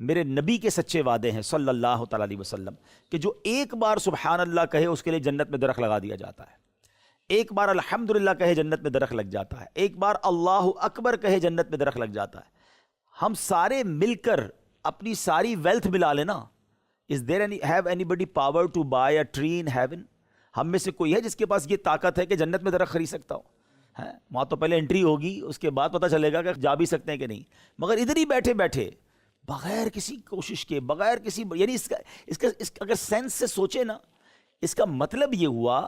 میرے نبی کے سچے وعدے ہیں صلی اللہ تعالیٰ علیہ وسلم کہ جو ایک بار سبحان اللہ کہے اس کے لیے جنت میں درخت لگا دیا جاتا ہے، ایک بار الحمدللہ کہے جنت میں درخت لگ جاتا ہے، ایک بار اللہ اکبر کہے جنت میں درخت لگ جاتا ہے۔ ہم سارے مل کر اپنی ساری ویلتھ ملا لینا، is there have anybody power to buy a tree in heaven? ہم میں سے کوئی ہے جس کے پاس یہ طاقت ہے کہ جنت میں درخت خرید سکتا ہو؟ ہے وہاں تو پہلے انٹری ہوگی، اس کے بعد پتہ چلے گا کہ جا بھی سکتے ہیں کہ نہیں۔ مگر ادھر ہی بیٹھے بیٹھے بغیر کسی کوشش کے، بغیر کسی، یعنی اس کا اگر سینس سے سوچے نا، اس کا مطلب یہ ہوا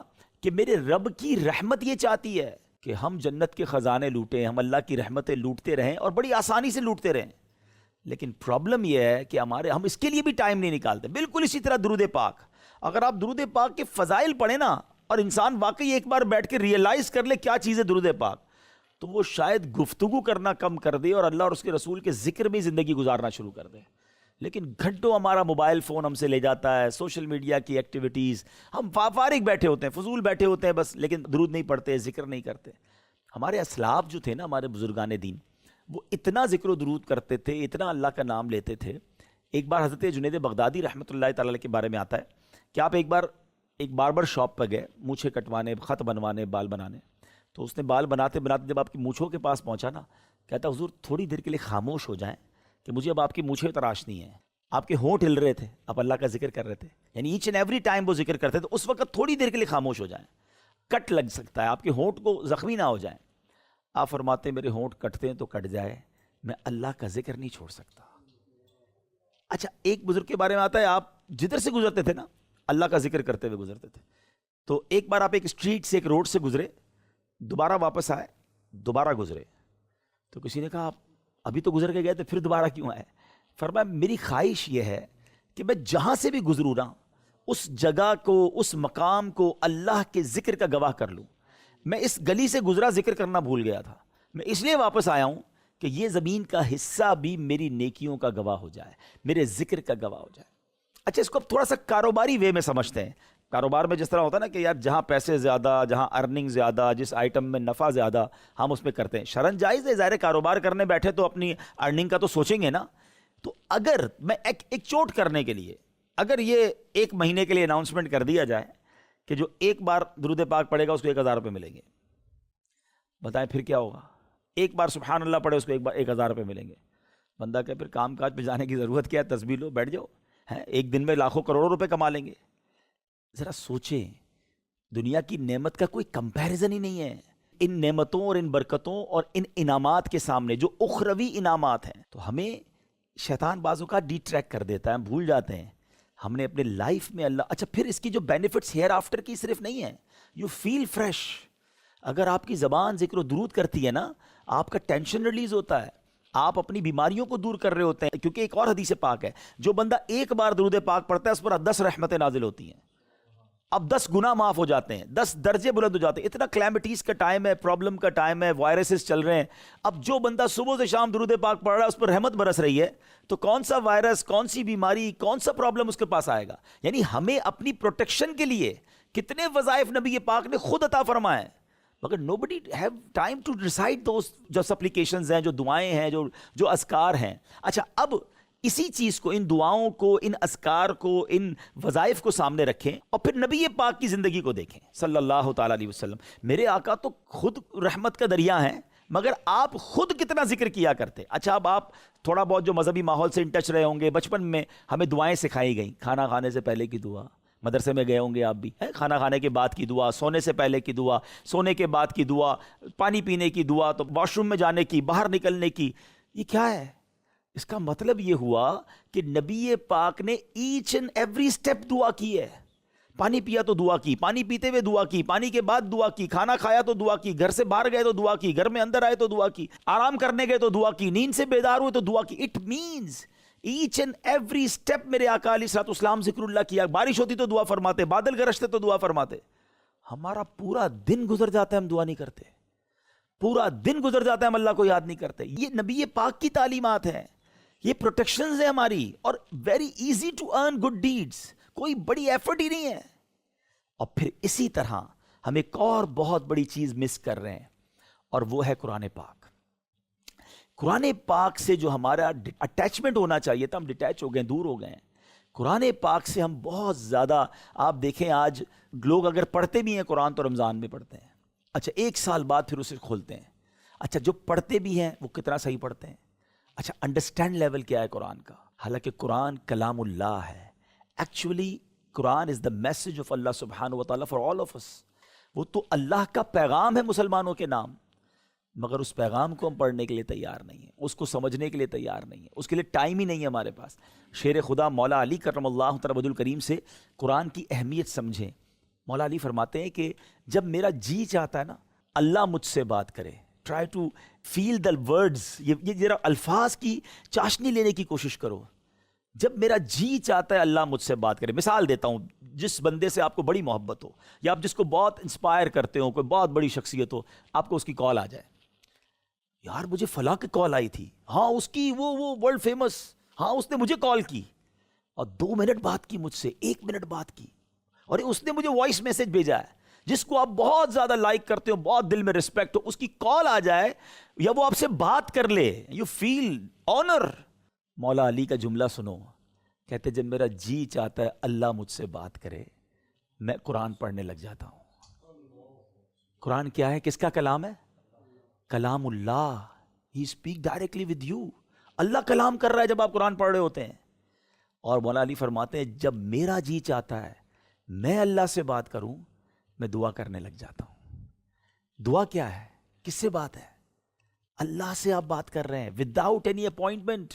کہ میرے رب کی رحمت یہ چاہتی ہے کہ ہم جنت کے خزانے لوٹیں، ہم اللہ کی رحمتیں لوٹتے رہیں اور بڑی آسانی سے لوٹتے رہیں۔ لیکن پرابلم یہ ہے کہ ہم اس کے لیے بھی ٹائم نہیں نکالتے۔ بالکل اسی طرح درود پاک، اگر آپ درود پاک کے فضائل پڑھیں نا اور انسان واقعی ایک بار بیٹھ کے ریئلائز کر لے کیا چیز ہے درود پاک، تو وہ شاید گفتگو کرنا کم کر دے اور اللہ اور اس کے رسول کے ذکر میں زندگی گزارنا شروع کر دے۔ لیکن گھنٹوں ہمارا موبائل فون ہم سے لے جاتا ہے، سوشل میڈیا کی ایکٹیویٹیز، ہم فارغ بیٹھے ہوتے ہیں، فضول بیٹھے ہوتے ہیں بس، لیکن درود نہیں پڑھتے، ذکر نہیں کرتے۔ ہمارے اسلاف جو تھے نا، ہمارے بزرگان دین، وہ اتنا ذکر و درود کرتے تھے، اتنا اللہ کا نام لیتے تھے۔ ایک بار حضرت جنید بغدادی رحمۃ اللہ تعالی علیہ کے بارے میں آتا ہے کہ آپ ایک باربر شاپ پہ گئے مونچھیں کٹوانے، خط بنوانے، بال بنانے، تو اس نے بال بناتے بناتے جب آپ کی مونچھوں کے پاس پہنچا نا، کہتا حضور تھوڑی دیر کے لیے خاموش ہو جائیں کہ مجھے اب آپ کی مونچھیں تراشنی ہیں۔ آپ کے ہونٹ ہل رہے تھے، آپ اللہ کا ذکر کر رہے تھے، یعنی ایچ اینڈ ایوری ٹائم وہ ذکر کرتے تھے، اس وقت تھوڑی دیر کے لیے خاموش ہو جائیں، کٹ لگ سکتا ہے، آپ کے ہونٹ کو زخمی نہ ہو جائیں۔ آپ فرماتے ہیں میرے ہونٹ کٹتے ہیں تو کٹ جائے، میں اللہ کا ذکر نہیں چھوڑ سکتا۔ اچھا، ایک بزرگ کے بارے میں آتا ہے، آپ جدھر سے گزرتے تھے نا اللہ کا ذکر کرتے ہوئے گزرتے تھے، تو ایک بار آپ ایک اسٹریٹ سے، ایک روڈ سے گزرے، دوبارہ واپس آئے، دوبارہ گزرے، تو کسی نے کہا آپ ابھی تو گزر کے گئے تھے پھر دوبارہ کیوں آئے؟ فرمایا میری خواہش یہ ہے کہ میں جہاں سے بھی گزروں نا اس جگہ کو، اس مقام کو اللہ کے ذکر کا گواہ کر لوں۔ میں اس گلی سے گزرا، ذکر کرنا بھول گیا تھا، میں اس لیے واپس آیا ہوں کہ یہ زمین کا حصہ بھی میری نیکیوں کا گواہ ہو جائے، میرے ذکر کا گواہ ہو جائے۔ اچھا، اس کو اب تھوڑا سا کاروباری وے میں سمجھتے ہیں۔ کاروبار میں جس طرح ہوتا ہے نا کہ یار جہاں پیسے زیادہ، جہاں ارننگ زیادہ، جس آئٹم میں نفع زیادہ، ہم اس میں کرتے ہیں۔ شرن جائز ہے، ظاہر کاروبار کرنے بیٹھے تو اپنی ارننگ کا تو سوچیں گے نا۔ تو اگر میں ایک چوٹ کرنے کے لیے، اگر یہ 1 مہینے کے لیے اناؤنسمنٹ کر دیا جائے کہ جو ایک بار درود پاک پڑھے گا اس کو 1000 روپے ملیں گے، بتائیں پھر کیا ہوگا؟ ایک بار سبحان اللہ پڑھے اس کو 1000 روپے ملیں گے، بندہ کہ پھر کام کاج پہ جانے کی ضرورت کیا ہے، تسبیح لو بیٹھ جاؤ، ایک دن میں لاکھوں کروڑوں روپے کما لیں گے۔ ذرا سوچیں، دنیا کی نعمت کا کوئی کمپیریزن ہی نہیں ہے ان نعمتوں اور ان برکتوں اور ان انعامات کے سامنے جو اخروی انعامات ہیں۔ تو ہمیں شیطان بعض اوقات ڈی ٹریک کر دیتا ہے، ہم بھول جاتے ہیں ہم نے اپنے لائف میں اللہ۔ اچھا، پھر اس کی جو بینیفٹس ہیئر آفٹر کی صرف نہیں ہے، یو فیل فریش۔ اگر آپ کی زبان ذکر و درود کرتی ہے نا، آپ کا ٹینشن ریلیز ہوتا ہے، آپ اپنی بیماریوں کو دور کر رہے ہوتے ہیں، کیونکہ ایک اور حدیث پاک ہے، جو بندہ ایک بار درود پاک پڑھتا ہے اس پر 10 رحمتیں نازل ہوتی ہیں، اب 10 گناہ معاف ہو جاتے ہیں، 10 درجے بلند ہو جاتے ہیں۔ اتنا کلیمٹیز کا ٹائم ہے، پرابلم کا ٹائم ہے، وائرسز چل رہے ہیں، اب جو بندہ صبح سے شام درود پاک پڑھ رہا ہے اس پر رحمت برس رہی ہے، تو کون سا وائرس، کون سی بیماری، کون سا پرابلم اس کے پاس آئے گا؟ یعنی ہمیں اپنی پروٹیکشن کے لیے کتنے وظائف نبی پاک نے خود عطا فرمائے، مگر nobody have time to recite those جو سپلیکیشنز ہیں، جو دعائیں ہیں، جو اذکار ہیں۔ اچھا، اب اسی چیز کو، ان دعاؤں کو، ان اذکار کو، ان وظائف کو سامنے رکھیں اور پھر نبی پاک کی زندگی کو دیکھیں صلی اللہ تعالیٰ علیہ وسلم۔ میرے آقا تو خود رحمت کا دریا ہیں، مگر آپ خود کتنا ذکر کیا کرتے۔ اچھا، اب آپ تھوڑا بہت جو مذہبی ماحول سے ان ٹچ رہے ہوں گے، بچپن میں ہمیں دعائیں سکھائی گئیں، کھانا کھانے سے پہلے کی دعا، مدرسے میں گئے ہوں گے آپ بھی، کھانا کھانے کے بعد کی دعا، سونے سے پہلے کی دعا، سونے کے بعد کی دعا، پانی پینے کی دعا، تو واش روم میں جانے کی، باہر نکلنے کی۔ یہ کیا ہے؟ اس کا مطلب یہ ہوا کہ نبی پاک نے ایچ اینڈ ایوری سٹیپ دعا کی ہے۔ پانی پیا تو دعا کی، پانی پیتے ہوئے دعا کی، پانی کے بعد دعا کی، کھانا کھایا تو دعا کی، گھر سے باہر گئے تو دعا کی، گھر میں اندر آئے تو دعا کی، آرام کرنے گئے تو دعا کی، نیند سے بیدار ہوئے تو دعا کی۔ It means each and every step میرے آقا علیہ الصلوۃ والسلام ذکر اللہ کیا۔ بارش ہوتی تو دعا فرماتے، بادل گرجتے تو دعا فرماتے۔ ہمارا پورا دن گزر جاتا ہے ہم دعا نہیں کرتے، پورا دن گزر جاتا ہے ہم اللہ کو یاد نہیں کرتے۔ یہ نبی پاک کی تعلیمات ہیں، یہ پروٹیکشنز ہیں ہماری، اور very easy to earn good deeds, کوئی بڑی ایفرٹ ہی نہیں ہے۔ اور پھر اسی طرح ہم ایک اور بہت بڑی چیز مس کر رہے ہیں، اور وہ ہے قرآن پاک۔ قرآن پاک سے جو ہمارا اٹیچمنٹ ہونا چاہیے تھا، ہم ڈیٹیچ ہو گئے، دور ہو گئے ہیں قرآن پاک سے. ہم بہت زیادہ، آپ دیکھیں آج لوگ اگر پڑھتے بھی ہیں قرآن تو رمضان میں پڑھتے ہیں، اچھا 1 سال بعد پھر اسے کھولتے ہیں. اچھا جو پڑھتے بھی ہیں وہ کتنا صحیح پڑھتے ہیں؟ اچھا انڈرسٹینڈ لیول کیا ہے قرآن کا؟ حالانکہ قرآن کلام اللہ ہے. Actually Quran is the message of Allah سبحانہ و تعالیٰ فار آل آف اس. وہ تو اللہ کا پیغام ہے مسلمانوں کے نام، مگر اس پیغام کو ہم پڑھنے کے لیے تیار نہیں ہیں، اس کو سمجھنے کے لیے تیار نہیں ہیں، اس کے لیے ٹائم ہی نہیں ہے ہمارے پاس. شیر خدا مولا علی کرم اللہ تعالیٰ وجہ الکریم سے قرآن کی اہمیت سمجھیں. مولا علی فرماتے ہیں کہ جب میرا جی چاہتا ہے نا اللہ مجھ سے بات کرے، try to feel the words, یہ ذرا الفاظ کی چاشنی لینے کی کوشش کرو. جب میرا جی چاہتا ہے اللہ مجھ سے بات کرے. مثال دیتا ہوں، جس بندے سے آپ کو بڑی محبت ہو یا آپ جس کو بہت انسپائر کرتے ہو، کوئی بہت بڑی شخصیت ہو، آپ کو اس کی کال آ جائے، یار مجھے فلاں کی کال آئی تھی، ہاں اس کی وہ ورلڈ فیمس، ہاں اس نے مجھے کال کی اور 2 منٹ بات کی مجھ سے، 1 منٹ بات کی، اور اس نے مجھے وائس میسج بھیجا ہے. جس کو آپ بہت زیادہ لائک کرتے ہو، بہت دل میں رسپیکٹ ہو، اس کی کال آ جائے یا وہ آپ سے بات کر لے، یو فیل آنر. مولا علی کا جملہ سنو، کہتے جب میرا جی چاہتا ہے اللہ مجھ سے بات کرے میں قرآن پڑھنے لگ جاتا ہوں. قرآن کیا ہے؟ کس کا کلام ہے؟ کلام Allah. He speak directly with you. Allah کلام کر رہا ہے جب آپ قرآن پڑھ رہے ہوتے ہیں. اور مولا علی فرماتے ہیں جب میرا جی چاہتا ہے میں اللہ سے بات کروں میں دعا کرنے لگ جاتا ہوں. دعا کیا ہے؟ کس سے بات ہے؟ اللہ سے آپ بات کر رہے ہیں without any appointment,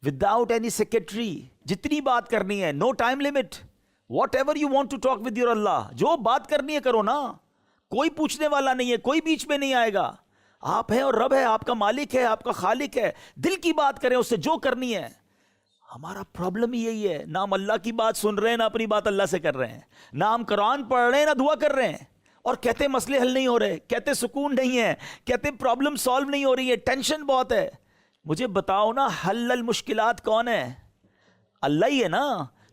without any secretary. جتنی بات کرنی ہے، no time limit, whatever you want to talk with your Allah. جو بات کرنی ہے کرو نا، کوئی پوچھنے والا نہیں ہے، کوئی بیچ میں نہیں آئے گا. آپ ہیں اور رب ہے، آپ کا مالک ہے، آپ کا خالق ہے. دل کی بات کریں اس سے جو کرنی ہے. ہمارا پرابلم ہی یہی ہے، نہ ہم اللہ کی بات سن رہے ہیں نہ اپنی بات اللہ سے کر رہے ہیں، نہ ہم قرآن پڑھ رہے ہیں نہ دعا کر رہے ہیں، اور کہتے مسئلے حل نہیں ہو رہے، کہتے سکون نہیں ہے، کہتے پرابلم سالو نہیں ہو رہی ہے، ٹینشن بہت ہے. مجھے بتاؤ نا حل المشکلات کون ہے؟ اللہ ہی ہے نا.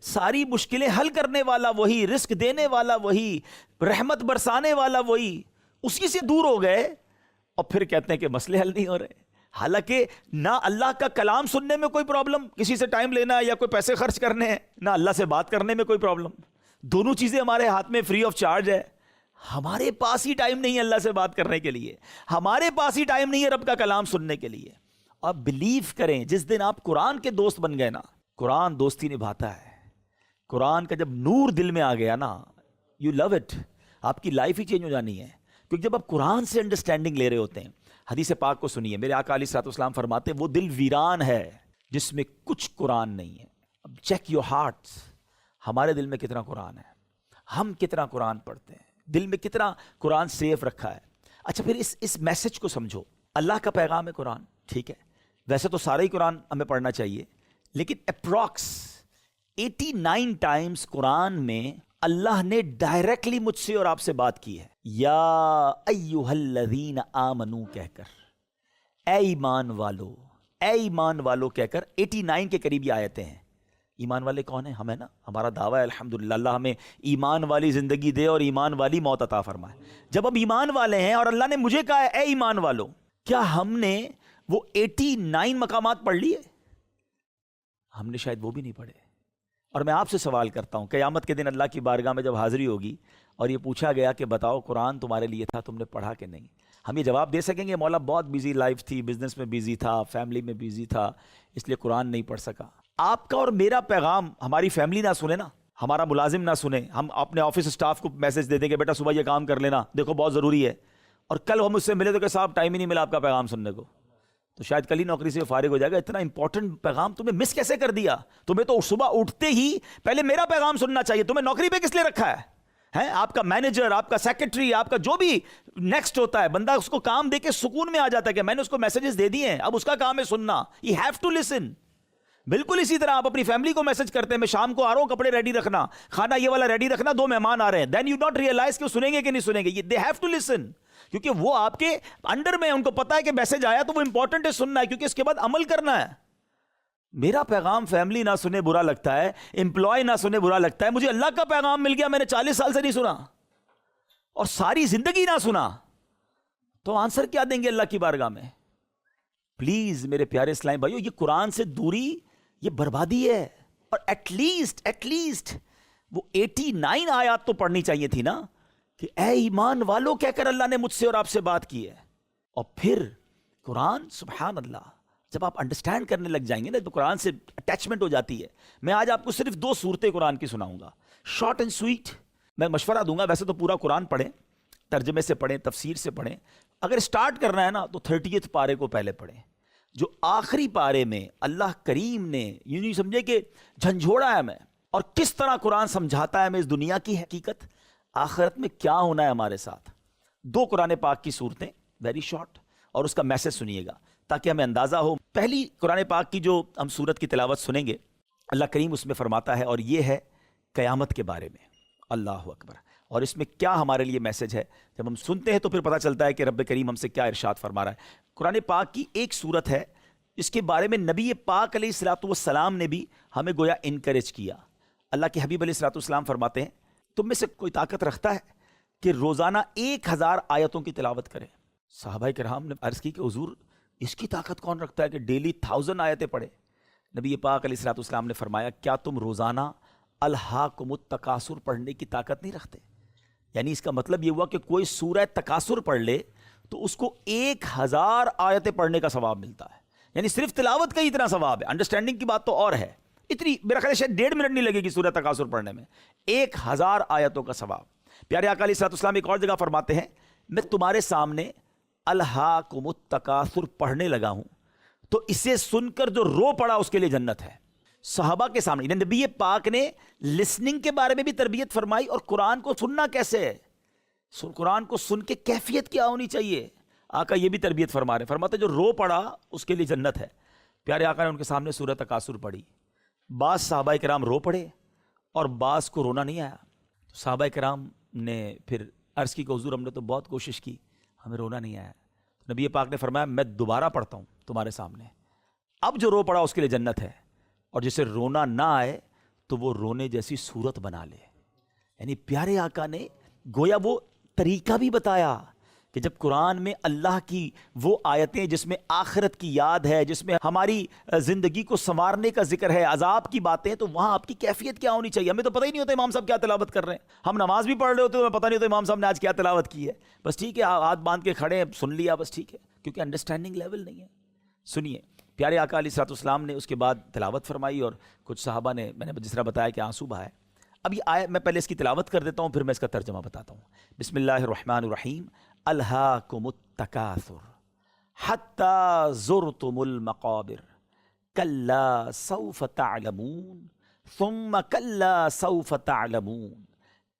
ساری مشکلیں حل کرنے والا وہی، رزق دینے والا وہی، رحمت برسانے والا وہی. اسی سے دور ہو گئے اور پھر کہتے ہیں کہ مسئلے حل نہیں ہو رہے. حالانکہ نہ اللہ کا کلام سننے میں کوئی پرابلم، کسی سے ٹائم لینا یا کوئی پیسے خرچ کرنے ہیں، نہ اللہ سے بات کرنے میں کوئی پرابلم. دونوں چیزیں ہمارے ہاتھ میں فری آف چارج ہے. ہمارے پاس ہی ٹائم نہیں ہے اللہ سے بات کرنے کے لیے، ہمارے پاس ہی ٹائم نہیں ہے رب کا کلام سننے کے لیے. آپ بلیو کریں جس دن آپ قرآن کے دوست بن گئے نا، قرآن دوستی نبھاتا ہے. قرآن کا جب نور دل میں آ گیا نا، یو لو اٹ. آپ کی لائف ہی چینج ہو جانی ہے، کیونکہ جب آپ قرآن سے انڈرسٹینڈنگ لے رہے ہوتے ہیں. حدیث پاک کو سنیے، میرے آقا علیہ الصلوۃ والسلام فرماتے ہیں وہ دل ویران ہے جس میں کچھ قرآن نہیں ہے. اب چیک یور ہارٹس، ہمارے دل میں کتنا قرآن ہے، ہم کتنا قرآن پڑھتے ہیں، دل میں کتنا قرآن سیف رکھا ہے. اچھا پھر اس میسج کو سمجھو. اللہ کا پیغام ہے قرآن، ٹھیک ہے، ویسے تو سارا ہی قرآن ہمیں پڑھنا چاہیے، لیکن اپروکس 89 ٹائمز قرآن میں اللہ نے ڈائریکٹلی مجھ سے اور آپ سے بات کی ہے. یا ایھا الذین آمنو کہہ کر، اے ایمان والو، اے ایمان والو کہہ کر 89 کے قریب یہ آیتیں ہیں. ایمان والے کون ہیں؟ ہم ہیں نا. ہمارا دعویٰ ہے الحمدللہ اللہ ہمیں ایمان والی زندگی دے اور ایمان والی موت عطا فرمائے. جب ہم ایمان والے ہیں اور اللہ نے مجھے کہا ہے اے ایمان والو، کیا ہم نے وہ 89 مقامات پڑھ لیے؟ ہم نے شاید وہ بھی نہیں پڑھے. اور میں آپ سے سوال کرتا ہوں، قیامت کے دن اللہ کی بارگاہ میں جب حاضری ہوگی اور یہ پوچھا گیا کہ بتاؤ قرآن تمہارے لیے تھا، تم نے پڑھا کہ نہیں، ہم یہ جواب دے سکیں گے مولا بہت بیزی لائف تھی، بزنس میں بیزی تھا، فیملی میں بیزی تھا، اس لیے قرآن نہیں پڑھ سکا. آپ کا اور میرا پیغام ہماری فیملی نہ سنے نا، ہمارا ملازم نہ سنے، ہم اپنے آفس اسٹاف کو میسج دے دیں کہ بیٹا صبح یہ کام کر لینا، دیکھو بہت ضروری ہے، اور کل ہم اس سے ملے تو کہ صاحب ٹائم ہی نہیں ملا آپ کا پیغام سننے کو، تو شاید کل ہی نوکری سے فارغ ہو جائے گا. اتنا امپورٹنٹ پیغام تمہیں مس کیسے کر دیا؟ تمہیں تو صبح اٹھتے ہی پہلے میرا پیغام سننا چاہیے. تمہیں نوکری پہ کس لیے رکھا ہے؟ آپ کا مینیجر، آپ کا سیکرٹری، آپ کا جو بھی نیکسٹ ہوتا ہے، بندہ اس کو کام دے کے سکون میں آ جاتا ہے کہ میں نے اس کو میسیجز دے دیے ہیں، اب اس کا کام ہے سننا. You have to listen. بالکل اسی طرح آپ اپنی فیملی کو میسج کرتے ہیں میں شام کو آ رہا ہوں، کپڑے ریڈی رکھنا، کھانا یہ والا ریڈی رکھنا، 2 مہمان آ رہے ہیں. دین یو ڈونٹ ریئلائز کہ وہ سنیں گے کہ نہیں سنیں گے. دے ہیو ٹو لسن، کیونکہ وہ آپ کے انڈر میں، ان کو پتا ہے کہ میسج آیا تو وہ امپورٹنٹ ہے، سننا ہے، کیونکہ اس کے بعد عمل کرنا ہے. میرا پیغام فیملی نہ سنے برا لگتا ہے، امپلائی نہ سنے برا لگتا ہے، مجھے اللہ کا پیغام مل گیا، میں نے 40 سال سے نہیں سنا اور ساری زندگی نہ سنا، تو آنسر کیا دیں گے اللہ کی بارگاہ میں؟ پلیز میرے پیارے اسلام بھائیو، یہ قرآن سے دوری یہ بربادی ہے. اور ایٹ لیسٹ وہ 89 آیات تو پڑھنی چاہیے تھی نا، کہ اے ایمان والو کہہ کر اللہ نے مجھ سے اور آپ سے بات کی ہے. اور پھر قرآن، سبحان اللہ، جب آپ انڈرسٹینڈ کرنے لگ جائیں گے نا تو قرآن سے اٹیچمنٹ ہو جاتی ہے. میں آج آپ کو صرف 2 صورتیں قرآن کی سناؤں گا، شارٹ اینڈ سویٹ. میں مشورہ دوں گا، ویسے تو پورا قرآن پڑھیں، ترجمے سے پڑھیں، تفسیر سے پڑھیں. اگر سٹارٹ کرنا ہے نا تو 30 پارے کو پہلے پڑھیں. جو آخری پارے میں اللہ کریم نے یوں نہیں سمجھے کہ جھنجھوڑا ہے ہمیں، اور کس طرح قرآن سمجھاتا ہے ہمیں اس دنیا کی حقیقت، آخرت میں کیا ہونا ہے ہمارے ساتھ. 2 قرآن پاک کی صورتیں، ویری شارٹ، اور اس کا میسج سنیے گا تاکہ ہمیں اندازہ ہو. پہلی قرآن پاک کی جو ہم صورت کی تلاوت سنیں گے، اللہ کریم اس میں فرماتا ہے، اور یہ ہے قیامت کے بارے میں. اللہ اکبر. اور اس میں کیا ہمارے لیے میسج ہے، جب ہم سنتے ہیں تو پھر پتہ چلتا ہے کہ رب کریم ہم سے کیا ارشاد فرما رہا ہے. قرآن پاک کی ایک صورت ہے، اس کے بارے میں نبی پاک علیہ الصلوۃ والسلام نے بھی ہمیں گویا انکریج کیا. اللہ کے حبیب علیہ الصلوۃ والسلام فرماتے ہیں، تم میں سے کوئی طاقت رکھتا ہے کہ روزانہ 1000 آیتوں کی تلاوت کرے؟ صحابہ کرام نے عرض کی کہ حضور اس کی طاقت کون رکھتا ہے کہ ڈیلی 1000 آیتیں پڑھے؟ نبی پاک علیہ الصلوۃ والسلام نے فرمایا، کیا تم روزانہ الہاکم التکاثر پڑھنے کی طاقت نہیں رکھتے؟ یعنی اس کا مطلب یہ ہوا کہ کوئی سورہ تکاثر پڑھ لے تو اس کو 1000 آیتیں پڑھنے کا ثواب ملتا ہے. یعنی صرف تلاوت کا ہی اتنا ثواب ہے. انڈرسٹینڈنگ کی بات تو اور ہے، اتنی میرا خیال ہے شاید 1.5 منٹ نہیں لگے گی سورہ تکاثر پڑھنے میں، 1000 آیتوں کا ثواب. پیارے آقا علیہ الصلوۃ والسلام ایک اور جگہ فرماتے ہیں، میں تمہارے سامنے الہاکم التکاثر پڑھنے لگا ہوں تو اسے سن کر جو رو پڑا اس کے لیے جنت ہے. صحابہ کے سامنے نبی پاک نے لسننگ کے بارے میں بھی تربیت فرمائی، اور قرآن کو سننا کیسے ہے، قرآن کو سن کے کیفیت کیا ہونی چاہیے، آقا یہ بھی تربیت فرما رہے. فرماتے جو رو پڑا اس کے لیے جنت ہے. پیارے آقا نے ان کے سامنے سورہ تکاثر پڑھی. بعض صحابہ کرام رو پڑے اور بعض کو رونا نہیں آیا. صحابہ کرام نے پھر عرض کی کہ حضور ہم نے تو بہت کوشش کی، ہمیں رونا نہیں آیا. نبی پاک نے فرمایا میں دوبارہ پڑھتا ہوں تمہارے سامنے، اب جو رو پڑا اس کے لیے جنت ہے، اور جسے رونا نہ آئے تو وہ رونے جیسی صورت بنا لے. یعنی پیارے آقا نے گویا وہ طریقہ بھی بتایا کہ جب قرآن میں اللہ کی وہ آیتیں جس میں آخرت کی یاد ہے، جس میں ہماری زندگی کو سنوارنے کا ذکر ہے، عذاب کی باتیں، تو وہاں آپ کی کیفیت کیا ہونی چاہیے. ہمیں تو پتہ ہی نہیں ہوتا امام صاحب کیا تلاوت کر رہے ہیں، ہم نماز بھی پڑھ رہے ہوتے ہیں، ہمیں پتہ نہیں ہوتا امام صاحب نے آج کیا تلاوت کی ہے. بس ٹھیک ہے ہاتھ باندھ کے کھڑے ہیں، سن لیا بس ٹھیک ہے، کیونکہ انڈرسٹینڈنگ لیول نہیں ہے. سنیے پیارے آقا علیہ الصلوۃ والسلام نے اس کے بعد تلاوت فرمائی، اور کچھ صحابہ نے، میں نے جس طرح بتایا کہ آنسو بہائے. اب یہ آیت میں پہلے اس کی تلاوت کر دیتا ہوں، پھر میں اس کا ترجمہ بتاتا ہوں. بسم اللہ الرحمن الرحیم. الہاکم التکاثر حتی زرتم المقابر کلا سوف تعلمون ثم کلا سوف تعلمون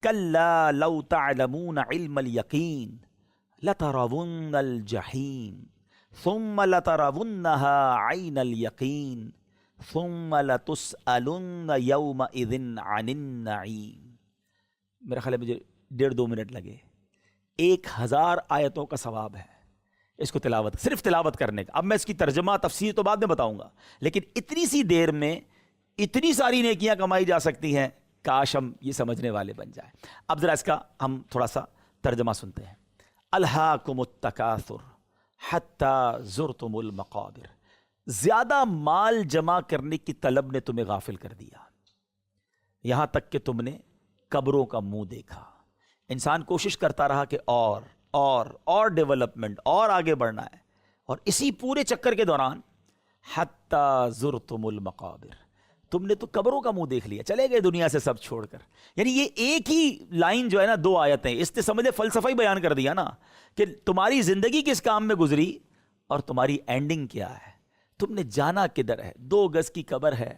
کلا لو تعلمون علم الیقین لترون الجحیم ثم لترونها عین الیقین ثم لتسألن یومئذ عن النعیم. میرا خیال ہے مجھے 1.5-2 منٹ لگے. 1000 آیتوں کا ثواب ہے اس کو تلاوت، صرف تلاوت کرنے کا. اب میں اس کی ترجمہ تفسیر تو بعد میں بتاؤں گا، لیکن اتنی سی دیر میں اتنی ساری نیکیاں کمائی جا سکتی ہیں، کاش ہم یہ سمجھنے والے بن جائیں. اب ذرا اس کا ہم تھوڑا سا ترجمہ سنتے ہیں. الہاکم التکاثر حتی زرتم المقابر. زیادہ مال جمع کرنے کی طلب نے تمہیں غافل کر دیا، یہاں تک کہ تم نے قبروں کا منہ دیکھا. انسان کوشش کرتا رہا کہ اور ڈیولپمنٹ اور آگے بڑھنا ہے، اور اسی پورے چکر کے دوران حتی زرتم المقابر، تم نے تو قبروں کا منہ دیکھ لیا، چلے گئے دنیا سے سب چھوڑ کر. یعنی یہ ایک ہی لائن جو ہے نا، 2 آیتیں، اس نے سمجھے فلسفہ ہی بیان کر دیا نا کہ تمہاری زندگی کس کام میں گزری اور تمہاری اینڈنگ کیا ہے. تم نے جانا کدھر ہے. 2 گز کی قبر ہے،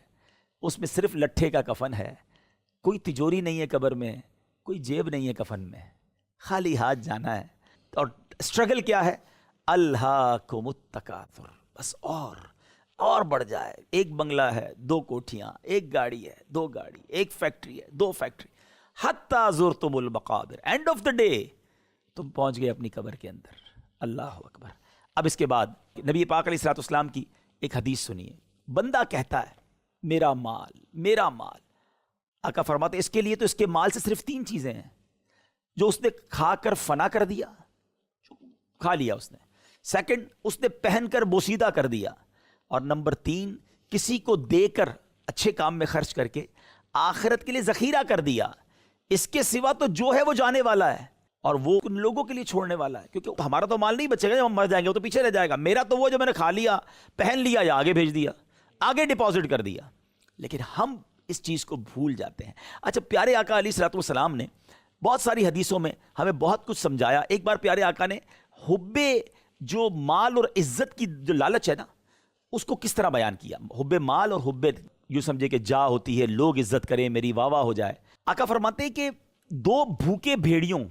اس میں صرف لٹھے کا کفن ہے، کوئی تجوری نہیں ہے قبر میں، کوئی جیب نہیں ہے کفن میں، خالی ہاتھ جانا ہے. اور اسٹرگل کیا ہے؟ الہاکم التکاثر، بس اور بڑھ جائے. ایک بنگلہ ہے، 2 کوٹھیاں، ایک گاڑی ہے، 2 گاڑی، ایک فیکٹری ہے، 2 فیکٹری. حتی زرتم المقابر، اینڈ آف دا ڈے تم پہنچ گئے اپنی قبر کے اندر. اللہ اکبر. اب اس کے بعد نبی پاک علیہ الصلوۃ والسلام کی ایک حدیث سنیے. بندہ کہتا ہے میرا مال. آقا فرماتے اس کے لیے تو اس کے مال سے صرف 3 چیزیں ہیں جو اس نے کھا کر فنا کر دیا، کھا لیا اس نے. سیکنڈ، اس نے پہن کر بوسیدہ کر دیا، اور نمبر 3، کسی کو دے کر اچھے کام میں خرچ کر کے آخرت کے لیے ذخیرہ کر دیا۔ اس کے سوا تو جو ہے وہ جانے والا ہے، اور وہ ان لوگوں کے لیے چھوڑنے والا ہے، کیونکہ ہمارا تو مال نہیں بچے گا، جب ہم مر جائیں گے وہ تو پیچھے رہ جائے گا۔ میرا تو وہ جو میں نے کھا لیا، پہن لیا، یا آگے بھیج دیا، آگے ڈپازٹ کر دیا۔ لیکن ہم اس چیز کو بھول جاتے ہیں۔ اچھا، پیارے آقا علیہ الصلوۃ والسلام نے بہت ساری حدیثوں میں ہمیں بہت کچھ سمجھایا۔ ایک بار پیارے آقا نے حب جو مال اور عزت کی جو لالچ ہے نا، اس کو کس طرح بیان کیا۔ حب مال اور حب، یوں سمجھے کہ جا ہوتی ہے، لوگ عزت کریں، میری واہ واہ ہو جائے۔ آقا فرماتے ہیں کہ 2 بھوکے بھیڑیوں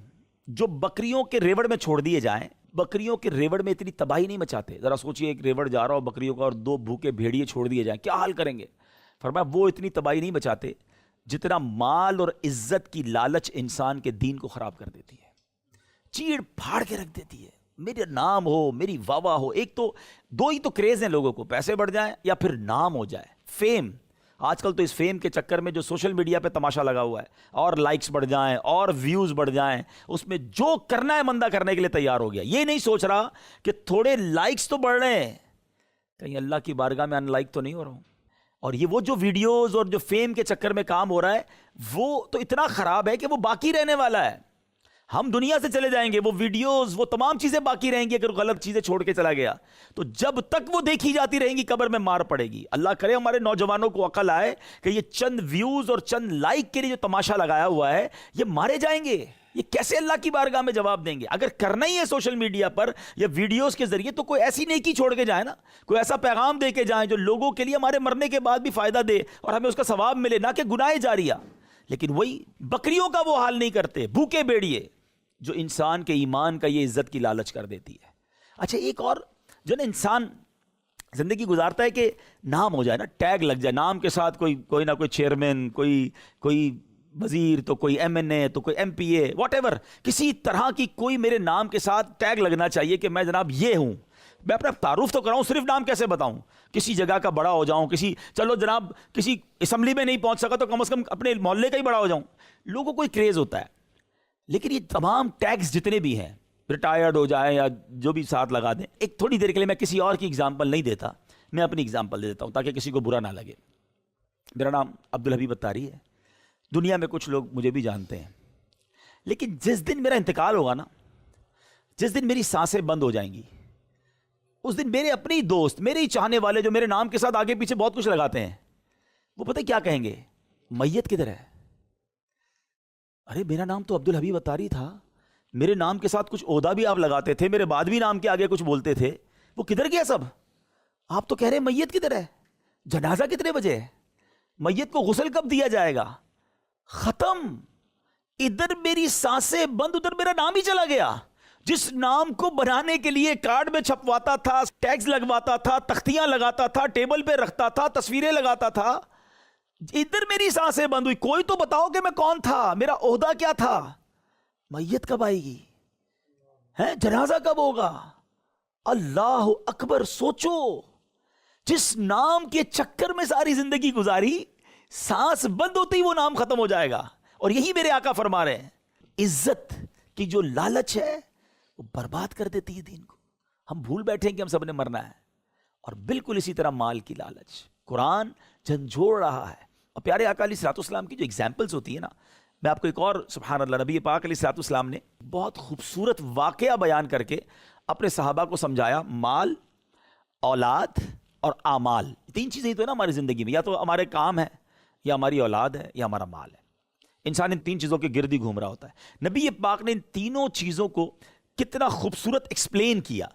جو بکریوں کے ریوڑ میں چھوڑ دیے جائیں، بکریوں کے ریوڑ میں اتنی تباہی نہیں مچاتے۔ ذرا سوچئے، ایک ریوڑ جا رہا ہو بکریوں کا، اور 2 بھوکے بھیڑیے چھوڑ دیے جائیں، کیا حال کریں گے؟ فرمایا وہ اتنی تباہی نہیں مچاتے جتنا مال اور عزت کی لالچ انسان کے دین کو خراب کر دیتی ہے، چیڑ پھاڑ کے رکھ دیتی ہے۔ میرے نام ہو، میری واہ واہ ہو۔ ایک تو 2 ہی تو کریز ہیں لوگوں کو، پیسے بڑھ جائیں یا پھر نام ہو جائے، فیم۔ آج کل تو اس فیم کے چکر میں جو سوشل میڈیا پہ تماشا لگا ہوا ہے، اور لائکس بڑھ جائیں اور ویوز بڑھ جائیں، اس میں جو کرنا ہے بندہ کرنے کے لیے تیار ہو گیا۔ یہ نہیں سوچ رہا کہ تھوڑے لائکس تو بڑھ رہے ہیں، کہیں اللہ کی بارگاہ میں ان لائک تو نہیں ہو رہا ہوں۔ اور یہ وہ جو ویڈیوز اور جو فیم کے چکر میں کام ہو رہا ہے، وہ تو اتنا خراب ہے کہ وہ باقی رہنے والا ہے۔ ہم دنیا سے چلے جائیں گے، وہ ویڈیوز، وہ تمام چیزیں باقی رہیں گی۔ اگر غلط چیزیں چھوڑ کے چلا گیا تو جب تک وہ دیکھی جاتی رہیں گی، قبر میں مار پڑے گی۔ اللہ کرے ہمارے نوجوانوں کو عقل آئے کہ یہ چند ویوز اور چند لائک کے لیے جو تماشا لگایا ہوا ہے، یہ مارے جائیں گے۔ یہ کیسے اللہ کی بارگاہ میں جواب دیں گے؟ اگر کرنا ہی ہے سوشل میڈیا پر یا ویڈیوز کے ذریعے، تو کوئی ایسی نیکی چھوڑ کے جائیں نا، کوئی ایسا پیغام دے کے جائیں جو لوگوں کے لیے ہمارے مرنے کے بعد بھی فائدہ دے اور ہمیں اس کا ثواب ملے، نہ کہ گناہ جاریہ۔ لیکن وہی بکریوں کا وہ حال نہیں کرتے، بھوکے بیڑیے، جو انسان کے ایمان کا یہ عزت کی لالچ کر دیتی ہے۔ اچھا، ایک اور جو نا انسان زندگی گزارتا ہے کہ نام ہو جائے نا، ٹیگ لگ جائے نام کے ساتھ، کوئی نہ کوئی چیئرمین، کوئی وزیر، تو کوئی ایم این اے، تو کوئی M P A, whatever, کسی طرح کی کوئی میرے نام کے ساتھ ٹیگ لگنا چاہیے کہ میں جناب یہ ہوں۔ میں اپنا تعارف تو کراؤں، صرف نام کیسے بتاؤں؟ کسی جگہ کا بڑا ہو جاؤں، چلو جناب کسی اسمبلی میں نہیں پہنچ سکا تو کم از کم اپنے محلے کا ہی بڑا ہو جاؤں۔ لوگوں کو کریز ہوتا ہے۔ لیکن یہ تمام ٹیگز جتنے بھی ہیں، ریٹائرڈ ہو جائیں یا جو بھی ساتھ لگا دیں، ایک تھوڑی دیر کے لیے میں کسی اور کی اگزامپل نہیں دیتا، میں اپنی اگزامپل دے دیتا ہوں تاکہ کسی کو برا نہ لگے۔ میرا نام عبدالحبیب اتاری ہے، دنیا میں کچھ لوگ مجھے بھی جانتے ہیں، لیکن جس دن میرا انتقال ہوگا نا، جس دن میری سانسیں بند ہو جائیں گی، اس دن میرے اپنے ہی دوست، میرے ہی چاہنے والے جو میرے نام کے ساتھ آگے پیچھے بہت کچھ لگاتے ہیں، وہ پتہ کیا کہیں گے؟ میت کدھر ہے؟ ارے میرا نام تو عبدالحبیب اتاری تھا، میرے نام کے ساتھ کچھ عہدہ بھی آپ لگاتے تھے، میرے بعد بھی نام کے آگے کچھ بولتے تھے، وہ کدھر گیا سب؟ آپ تو کہہ رہے ہیں میت کدھر ہے؟ جنازہ کتنے بجے ہے؟ میت کو غسل کب دیا جائے گا؟ ختم۔ ادھر میری سانسیں بند، ادھر میرا نام ہی چلا گیا۔ جس نام کو بنانے کے لیے کارڈ میں چھپواتا تھا، ٹیگز لگواتا تھا، تختیاں لگاتا تھا، ٹیبل پہ رکھتا تھا، تصویریں لگاتا تھا، ادھر میری سانسیں بند ہوئی۔ کوئی تو بتاؤ کہ میں کون تھا، میرا عہدہ کیا تھا؟ میت کب آئے گی؟ جنازہ کب ہوگا؟ اللہ اکبر۔ سوچو، جس نام کے چکر میں ساری زندگی گزاری، سانس بند ہوتے ہی وہ نام ختم ہو جائے گا۔ اور یہی میرے آقا فرما رہے ہیں، عزت کی جو لالچ ہے وہ برباد کر دیتی ہے دین کو۔ ہم بھول بیٹھے ہیں کہ ہم سب نے مرنا ہے۔ اور بالکل اسی طرح مال کی لالچ قرآن جھنجھوڑ رہا ہے۔ اور پیارے آقا علیہ الصلوۃ والسلام کی جو ایگزامپلز ہوتی ہیں نا، میں آپ کو ایک اور، سبحان اللہ، نبی پاک علیہ الصلوۃ والسلام نے بہت خوبصورت واقعہ بیان کر کے اپنے صحابہ کو سمجھایا۔ مال، اولاد اور اعمال، 3 چیزیں تو ہے نا ہماری زندگی میں، یا تو ہمارے کام ہے، یا ہماری اولاد ہے، یا ہمارا مال ہے۔ انسان ان 3 چیزوں کے گرد ہی گھوم رہا ہوتا ہے۔ نبی پاک نے ان تینوں چیزوں کو کتنا خوبصورت ایکسپلین کیا۔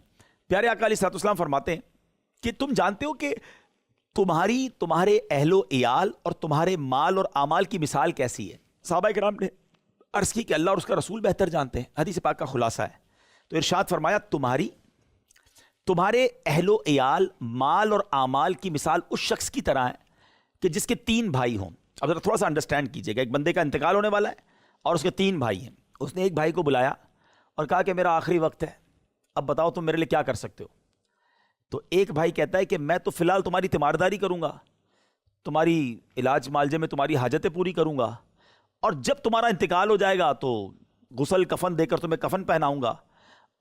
پیارے آقا علیہ الصلوۃ والسلام فرماتے ہیں کہ تم جانتے ہو کہ تمہارے اہل و عیال اور تمہارے مال اور اعمال کی مثال کیسی ہے؟ صحابہ کرام نے عرض کی کہ اللہ اور اس کا رسول بہتر جانتے ہیں۔ حدیث پاک کا خلاصہ ہے، تو ارشاد فرمایا، تمہارے اہل و عیال، مال اور اعمال کی مثال اس شخص کی طرح ہے کہ جس کے 3 بھائی ہوں۔ اب ذرا تھوڑا سا انڈرسٹینڈ کیجئے گا، ایک بندے کا انتقال ہونے والا ہے اور اس کے 3 بھائی ہیں۔ اس نے ایک بھائی کو بلایا اور کہا کہ میرا آخری وقت ہے، اب بتاؤ تم میرے لیے کیا کر سکتے ہو؟ تو ایک بھائی کہتا ہے کہ میں تو فی الحال تمہاری تیمارداری کروں گا، تمہاری علاج معالجے میں تمہاری حاجتیں پوری کروں گا، اور جب تمہارا انتقال ہو جائے گا تو غسل کفن دے کر تمہیں کفن پہناؤں گا،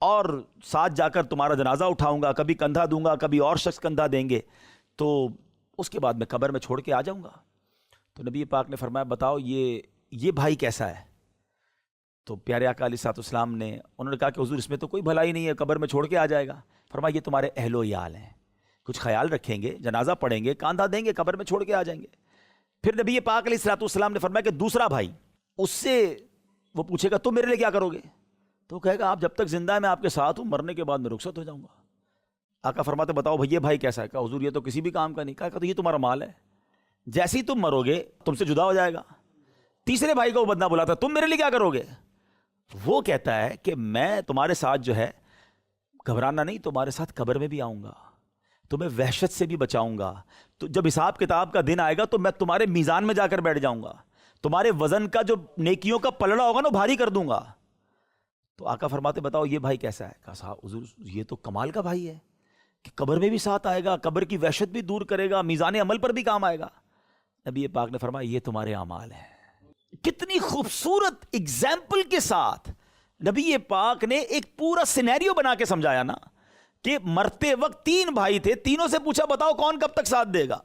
اور ساتھ جا کر تمہارا جنازہ اٹھاؤں گا، کبھی کندھا دوں گا، کبھی اور شخص کندھا دیں گے، تو اس کے بعد میں قبر میں چھوڑ کے آ جاؤں گا۔ تو نبی پاک نے فرمایا بتاؤ یہ بھائی کیسا ہے؟ تو پیارے آقا علیہ الصلوۃ والسلام نے انہوں نے کہا کہ حضور اس میں تو کوئی بھلائی نہیں ہے، قبر میں چھوڑ کے آ جائے گا۔ فرمایا یہ تمہارے اہل و عیال ہیں، کچھ خیال رکھیں گے، جنازہ پڑھیں گے، کاندھا دیں گے، قبر میں چھوڑ کے آ جائیں گے۔ پھر نبی پاک علیہ الصلوۃ والسلام نے فرمایا کہ دوسرا بھائی، اس سے وہ پوچھے گا تم میرے لیے کیا کرو گے؟ تو کہے گا آپ جب تک زندہ ہے میں آپ کے ساتھ ہوں، مرنے کے بعد میں رخصت ہو جاؤں گا۔ آقا فرماتے بتاؤ بھائی یہ بھائی کیسا ہے؟ کہا حضور یہ تو کسی بھی کام کا نہیں۔ کہا تو یہ تمہارا مال ہے، جیسے ہی تم مرو گے تم سے جدا ہو جائے گا۔ تیسرے بھائی کو وہ بدنا بلاتا تم میرے لیے کیا کرو گے؟ وہ کہتا ہے کہ میں تمہارے ساتھ جو ہے گھبرانا نہیں، تمہارے ساتھ قبر میں بھی آؤں گا، تمہیں وحشت سے بھی بچاؤں گا، تو جب حساب کتاب کا دن آئے گا تو میں تمہارے میزان میں جا کر بیٹھ جاؤں گا، تمہارے وزن کا جو نیکیوں کا پلڑا ہوگا نا بھاری کر دوں گا۔ تو آقا فرماتے بتاؤ یہ بھائی کیسا ہے؟ کہا صاحب حضور یہ تو کمال کا بھائی ہے کہ قبر میں بھی ساتھ آئے گا، قبر کی وحشت بھی دور کرے گا، میزان عمل پر بھی کام آئے گا۔ نبی پاک نے فرمایا یہ تمہارے اعمال ہیں۔ کتنی خوبصورت اگزامپل کے ساتھ نبی پاک نے ایک پورا سینیریو بنا کے سمجھایا نا، کہ مرتے وقت تین بھائی تھے، تینوں سے پوچھا بتاؤ کون کب تک ساتھ دے گا؟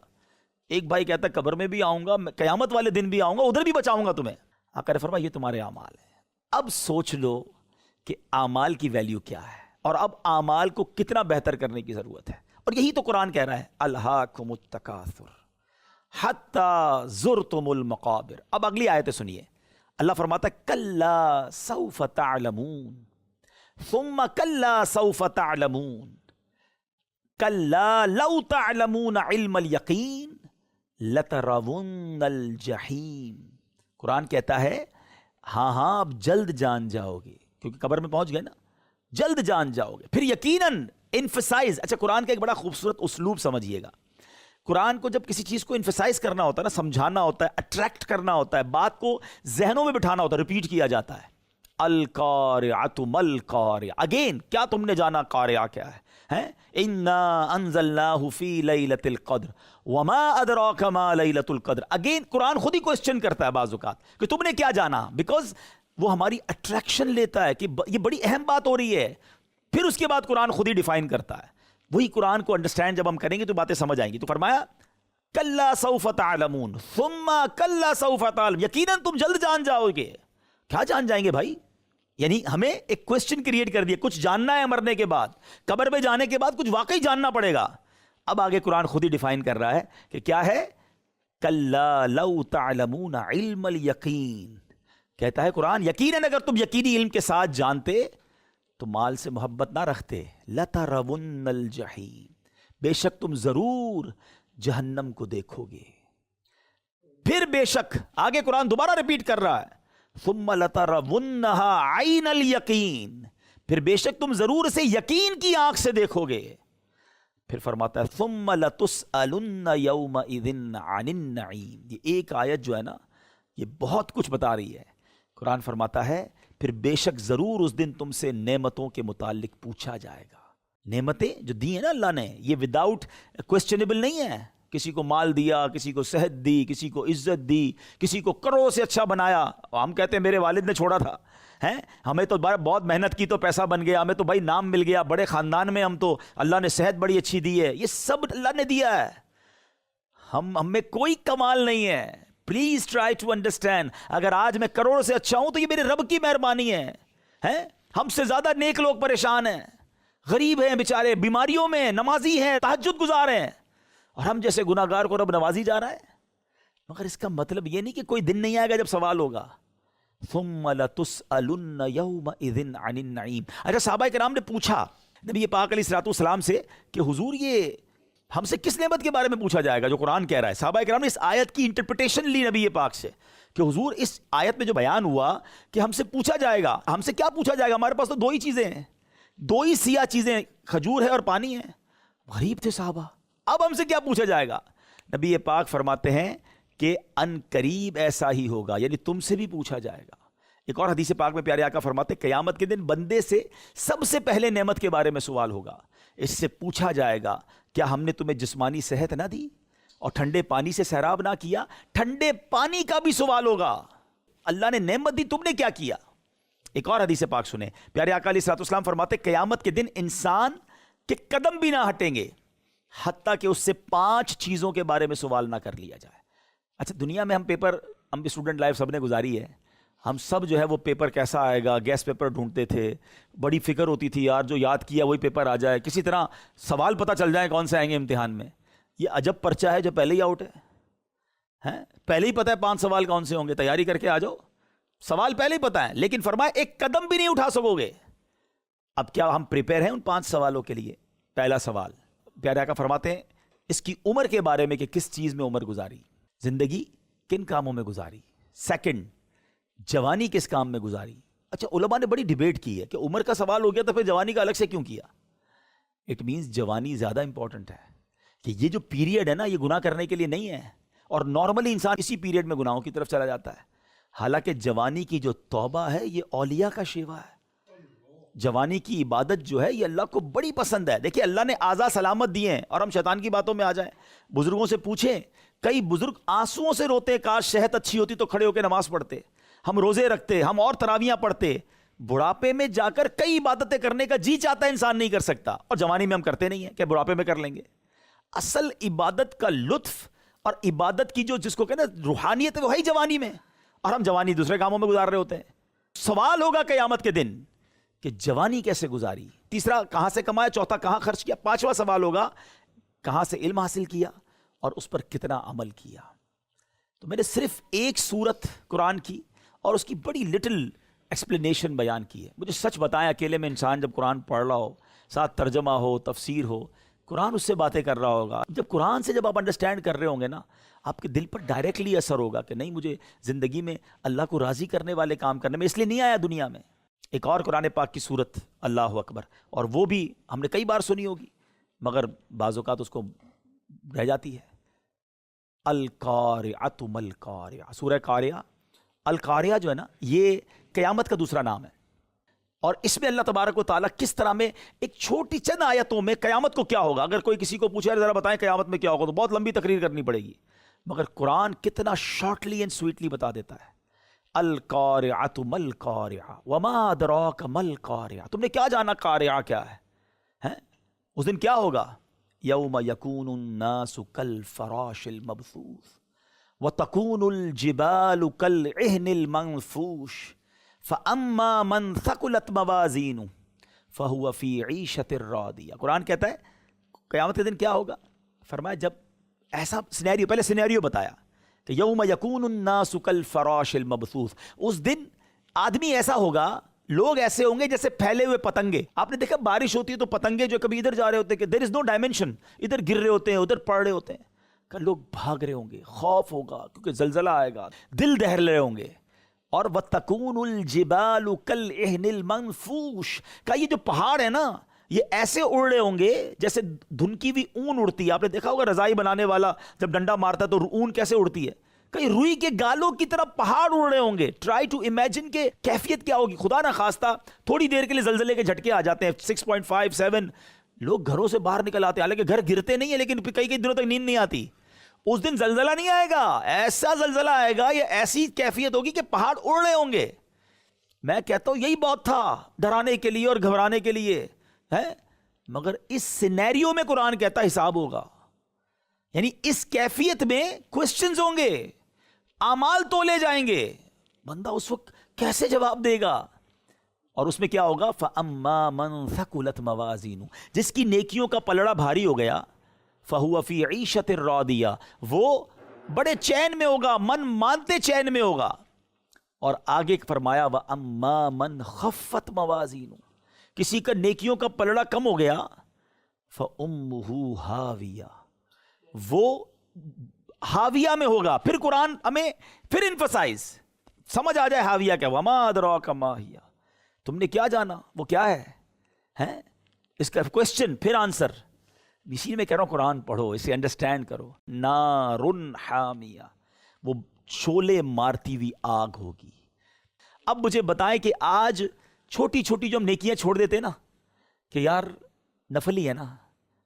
ایک بھائی کہتا ہے قبر میں بھی آؤں گا، قیامت والے دن بھی آؤں گا، ادھر بھی بچاؤں گا تمہیں۔ آقا نے فرمایا یہ تمہارے اعمال ہیں۔ اب سوچ لو کہ اعمال کی ویلیو کیا ہے، اور اب اعمال کو کتنا بہتر کرنے کی ضرورت ہے۔ اور یہی تو قرآن کہہ رہا ہے الہاکم التکاثر حتی زرتم المقابر۔ اب اگلی آیتیں سنیے، اللہ فرماتا ہے کلا سوف تعلمون ثم کلا سوف تعلمون کلا لو تعلمون علم الیقین لترون الجحیم۔ قرآن کہتا ہے ہاں اب جلد جان جاؤ گے، کیونکہ قبر میں پہنچ گئے نا، جلد جان جاؤ گے۔ پھر یقیناً انفسائز، اچھا قرآن کا ایک بڑا خوبصورت اسلوب سمجھیے گا۔ قرآن کو جب کسی چیز کو انفسائز کرنا ہوتا ہے نا، سمجھانا ہوتا ہے، اٹریکٹ کرنا ہوتا ہے، بات کو ذہنوں میں بٹھانا ہوتا ہے، ریپیٹ کیا جاتا ہے۔ القارعۃ مل قارعہ، اگین کیا تم نے جانا قارعہ کیا ہے؟ انا انزلناہ فی لیلۃ القدر وما ادراک ما لیلۃ القدر۔ اگین قرآن خود ہی کوسچن کرتا ہے بعض اوقات کہ تم نے کیا جانا، بیکاز وہ ہماری اٹریکشن لیتا ہے کہ یہ بڑی اہم بات ہو رہی ہے۔ پھر اس کے بعد قرآن خود ہی ڈیفائن کرتا ہے۔ وہی قرآن کو انڈرسٹینڈ جب ہم کریں گے تو باتیں سمجھ آئیں گی۔ تو فرمایا کلا سوف تعلمون ثم کلا سوف تعلمون، یقیناً تم جلد جان جاؤ گے۔ کیا جان جائیں گے بھائی؟ یعنی ہمیں ایک کوسچن کریٹ کر دیا، کچھ جاننا ہے مرنے کے بعد، قبر میں جانے کے بعد کچھ واقعی جاننا پڑے گا۔ اب آگے قرآن خود ہی ڈیفائن کر رہا ہے کہ کیا ہے، کلا لو تعلمون علم الیقین، کہتا ہے قرآن یقیناً اگر تم یقینی علم کے ساتھ جانتے تو مال سے محبت نہ رکھتے، لترون الجحیم، بے شک تم ضرور جہنم کو دیکھو گے۔ پھر بے شک آگے قرآن دوبارہ ریپیٹ کر رہا ہے ثم لترونها عین الیقین، پھر بے شک تم ضرور اسے یقین کی آنکھ سے دیکھو گے۔ پھر فرماتا ہے ثم لتسألن یومئذ عن النعیم۔ یہ ایک آیت جو ہے نا یہ بہت کچھ بتا رہی ہے۔ قرآن فرماتا ہے پھر بے شک ضرور اس دن تم سے نعمتوں کے متعلق پوچھا جائے گا۔ نعمتیں جو دی ہیں نا اللہ نے، یہ وداؤٹ کوسچنیبل نہیں ہے۔ کسی کو مال دیا، کسی کو صحت دی، کسی کو عزت دی، کسی کو کروڑوں سے اچھا بنایا۔ ہم کہتے ہیں میرے والد نے چھوڑا تھا، ہمیں تو بہت محنت کی تو پیسہ بن گیا، ہمیں تو بھائی نام مل گیا، بڑے خاندان میں ہم تو، اللہ نے صحت بڑی اچھی دی ہے۔ یہ سب اللہ نے دیا ہے، ہم میں کوئی کمال نہیں ہے۔ پلیز ٹرائی ٹو انڈرسٹینڈ، اگر آج میں کروڑ سے اچھا ہوں تو یہ میرے رب کی مہربانی ہے۔ ہم سے زیادہ نیک لوگ پریشان ہیں، غریب ہیں بیچارے، بیماریوں میں، نمازی ہیں، تہجد گزار ہیں، اور ہم جیسے گناہگار کو رب نوازی جا رہا ہے۔ مگر اس کا مطلب یہ نہیں کہ کوئی دن نہیں آئے گا جب سوال ہوگا۔ ثم لتسألن یومئذ عن النعیم۔ اچھا صحابہ کرام نے پوچھا نبی پاک علیہ الصلوۃ والسلام سے کہ حضور یہ ہم سے کس نعمت کے بارے میں پوچھا جائے گا جو قرآن کہہ رہا ہے؟ صحابہ کرام نے اس آیت کی انٹرپریٹیشن لی نبی پاک سے کہ حضور اس آیت میں جو بیان ہوا کہ ہم سے پوچھا جائے گا، ہم سے کیا پوچھا جائے گا؟ ہمارے پاس تو دو ہی چیزیں ہیں، دو ہی سیاہ چیزیں، کھجور ہے اور پانی ہے۔ غریب تھے صحابہ، اب ہم سے کیا پوچھا جائے گا؟ نبی پاک فرماتے ہیں کہ ان قریب ایسا ہی ہوگا، یعنی تم سے بھی پوچھا جائے گا۔ ایک اور حدیث پاک میں پیارے آقا فرماتے ہیں قیامت کے دن بندے سے سب سے پہلے نعمت کے بارے میں سوال ہوگا، اس سے پوچھا جائے گا کیا ہم نے تمہیں جسمانی صحت نہ دی اور ٹھنڈے پانی سے سیراب نہ کیا؟ ٹھنڈے پانی کا بھی سوال ہوگا، اللہ نے نعمت دی، تم نے کیا کیا؟ ایک اور حدیث پاک سنیں، پیارے آقا علیہ الصلوۃ والسلام فرماتے قیامت کے دن انسان کے قدم بھی نہ ہٹیں گے حتیٰ کہ اس سے 5 چیزوں کے بارے میں سوال نہ کر لیا جائے۔ اچھا دنیا میں ہم بھی اسٹوڈنٹ لائف سب نے گزاری ہے، ہم سب جو ہے وہ پیپر کیسا آئے گا، گیس پیپر ڈھونڈتے تھے، بڑی فکر ہوتی تھی یار جو یاد کیا وہی پیپر آ جائے، کسی طرح سوال پتہ چل جائے کون سے آئیں گے امتحان میں۔ یہ عجب پرچہ ہے جو پہلے ہی آؤٹ ہے، پہلے ہی پتہ ہے 5 سوال کون سے ہوں گے، تیاری کر کے آ جاؤ، سوال پہلے ہی پتہ ہے، لیکن فرمایا ایک قدم بھی نہیں اٹھا سکو گے۔ اب کیا ہم پریپیئر ہیں ان 5 سوالوں کے لیے؟ پہلا سوال پیارے آقا فرماتے ہیں اس کی عمر کے بارے میں کہ کس چیز میں عمر گزاری، زندگی کن کاموں میں گزاری۔ سیکنڈ، جوانی کس کام میں گزاری۔ اچھا علماء نے بڑی ڈیبیٹ کی ہے کہ عمر کا سوال ہو گیا تو پھر جوانی کا الگ سے کیوں کیا؟ اٹ مینز جوانی زیادہ امپورٹنٹ ہے، کہ یہ جو پیریڈ ہے نا یہ گناہ کرنے کے لیے نہیں ہے، اور نارملی انسان اسی پیریڈ میں گناہوں کی طرف چلا جاتا ہے، حالانکہ جوانی کی جو توبہ ہے یہ اولیاء کا شیوا ہے۔ جوانی کی عبادت جو ہے یہ اللہ کو بڑی پسند ہے۔ دیکھیں اللہ نے اعضاء سلامت دیے ہیں، اور ہم شیطان کی باتوں میں آ جائیں، بزرگوں سے پوچھیں، کئی بزرگ آنسوؤں سے روتے کاش صحت اچھی ہوتی تو کھڑے ہو کے نماز پڑھتے، ہم روزے رکھتے، ہم اور تراویاں پڑھتے، بڑھاپے میں جا کر کئی عبادتیں کرنے کا جی چاہتا ہے انسان نہیں کر سکتا، اور جوانی میں ہم کرتے نہیں ہیں کہ بڑھاپے میں کر لیں گے۔ اصل عبادت کا لطف اور عبادت کی جو جس کو کہنا روحانیت ہے وہ ہے جوانی میں، اور ہم جوانی دوسرے کاموں میں گزار رہے ہوتے ہیں۔ سوال ہوگا قیامت کے دن کہ جوانی کیسے گزاری، تیسرا کہاں سے کمایا، چوتھا کہاں خرچ کیا، پانچواں سوال ہوگا کہاں سے علم حاصل کیا اور اس پر کتنا عمل کیا۔ تو میں نے صرف ایک سورت قرآن کی اور اس کی بڑی لٹل ایکسپلینیشن بیان کی ہے۔ مجھے سچ بتائیں اکیلے میں انسان جب قرآن پڑھ رہا ہو، ساتھ ترجمہ ہو، تفسیر ہو، قرآن اس سے باتیں کر رہا ہوگا، جب قرآن سے جب آپ انڈرسٹینڈ کر رہے ہوں گے نا آپ کے دل پر ڈائریکٹلی اثر ہوگا کہ نہیں مجھے زندگی میں اللہ کو راضی کرنے والے کام کرنے میں اس لیے نہیں آیا دنیا میں۔ ایک اور قرآن پاک کی سورت اللہ اکبر، اور وہ بھی ہم نے کئی بار سنی ہوگی مگر بعض اوقات اس کو رہ جاتی ہے، القارعۃ ما القارعۃ، سورہ قاریہ۔ القاریہ جو ہے نا یہ قیامت کا دوسرا نام ہے، اور اس میں اللہ تبارک و تعالیٰ کس طرح میں ایک چھوٹی چند آیتوں میں قیامت کو کیا ہوگا، اگر کوئی کسی کو پوچھے ذرا بتائیں قیامت میں کیا ہوگا تو بہت لمبی تقریر کرنی پڑے گی، مگر قرآن کتنا شارٹلی اینڈ سویٹلی بتا دیتا ہے۔ القارعۃ ما القارعۃ وما ادراک ما القارعۃ، تم نے کیا جانا قارعہ کیا ہے؟ اس دن کیا ہوگا؟ یوم یکون الناس کالفراش المبثوث وتکون الجبال کالعہن المنفوش فاما من ثقلت موازینہ فہو فی عیشۃ راضیہ۔ قرآن کہتا ہے قیامت کے دن کیا ہوگا؟ فرمایا جب ایسا سینیریو، پہلے سینیریو بتایا کہ یوم یکون الناس کالفراش المبثوث، اس دن آدمی ایسا ہوگا، لوگ ایسے ہوں گے جیسے پھیلے ہوئے پتنگے۔ آپ نے دیکھا بارش ہوتی ہے تو پتنگے جو کبھی ادھر جا رہے ہوتے ہیں کہ دیر از نو ڈائمینشن، ادھر گر رہے ہوتے ہیں ادھر پڑ رہے ہوتے ہیں، کہ لوگ بھاگ رہے ہوں گے، خوف ہوگا کیونکہ زلزلہ آئے گا، دل دہل رہے ہوں گے۔ اور وَتَكُونُ الْجِبَالُ كَالْعِهْنِ الْمَنْفُوشِ، کہ یہ جو پہاڑ ہے نا یہ ایسے اڑ رہے ہوں گے جیسے دھنکی ہوئی اون اڑتی ہے۔ آپ نے دیکھا ہوگا رضائی بنانے والا جب ڈنڈا مارتا ہے تو اون کیسے اڑتی ہے، کہیں روئی کے گالوں کی طرح پہاڑ اڑ رہے ہوں گے۔ ٹرائی ٹو امیجن کہ کیفیت کیا ہوگی۔ خدا نہ خواستہ تھوڑی دیر کے لیے زلزلے کے جھٹکے آ جاتے ہیں 6.5 7، لوگ گھروں سے باہر نکل آتے ہیں، حالانکہ گھر گرتے نہیں ہیں لیکن کئی دنوں تک نیند نہیں آتی۔ اس دن زلزلہ نہیں آئے گا، ایسا زلزلہ آئے گا، یہ ایسی کیفیت ہوگی کہ پہاڑ اڑ رہے ہوں گے۔ میں کہتا ہوں یہی بہت تھا ڈرانے کے لیے اور گھبرانے کے لیے ہے، مگر اس سینیریو میں قرآن کہتا حساب ہوگا، یعنی اس کیفیت میں کوسچنز ہوں گے، اعمال تولے جائیں گے، بندہ اس وقت کیسے جواب دے گا؟ اور اس میں کیا ہوگا؟ فَأَمَّا مَنْ ثَقُلَتْ مَوَازِينُهُ، جس کی نیکیوں کا پلڑا بھاری ہو گیا، فَهُوَ فِي عِيشَةٍ رَاضِيَةٍ، وہ بڑے چین میں ہوگا، من مانتے چین میں ہوگا۔ اور آگے فرمایا وَأَمَّا مَنْ خَفَّتْ مَوَازِينُهُ، کسی کا نیکیوں کا پلڑا کم ہو گیا، فَأُمُّهُ هَاوِيَةٌ، وہ ہاویہ میں ہوگا۔ پھر قرآن ہمیں پھر انفسائز سمجھ آ جائے ہاویہ کیا، وَمَا أَدْرَاكَ مَا هِيَ، تم نے کیا جانا وہ کیا ہے، اس کا کوسچن پھر آنسر۔ اسی میں کہہ رہا ہوں قرآن پڑھو، اسے انڈرسٹینڈ کرو۔ نارٌ حامیہ، وہ شعلے مارتی ہوئی آگ ہوگی۔ اب مجھے بتائیں کہ آج چھوٹی چھوٹی جو ہم نیکیاں چھوڑ دیتے ہیں نا کہ یار نفلی ہے نا،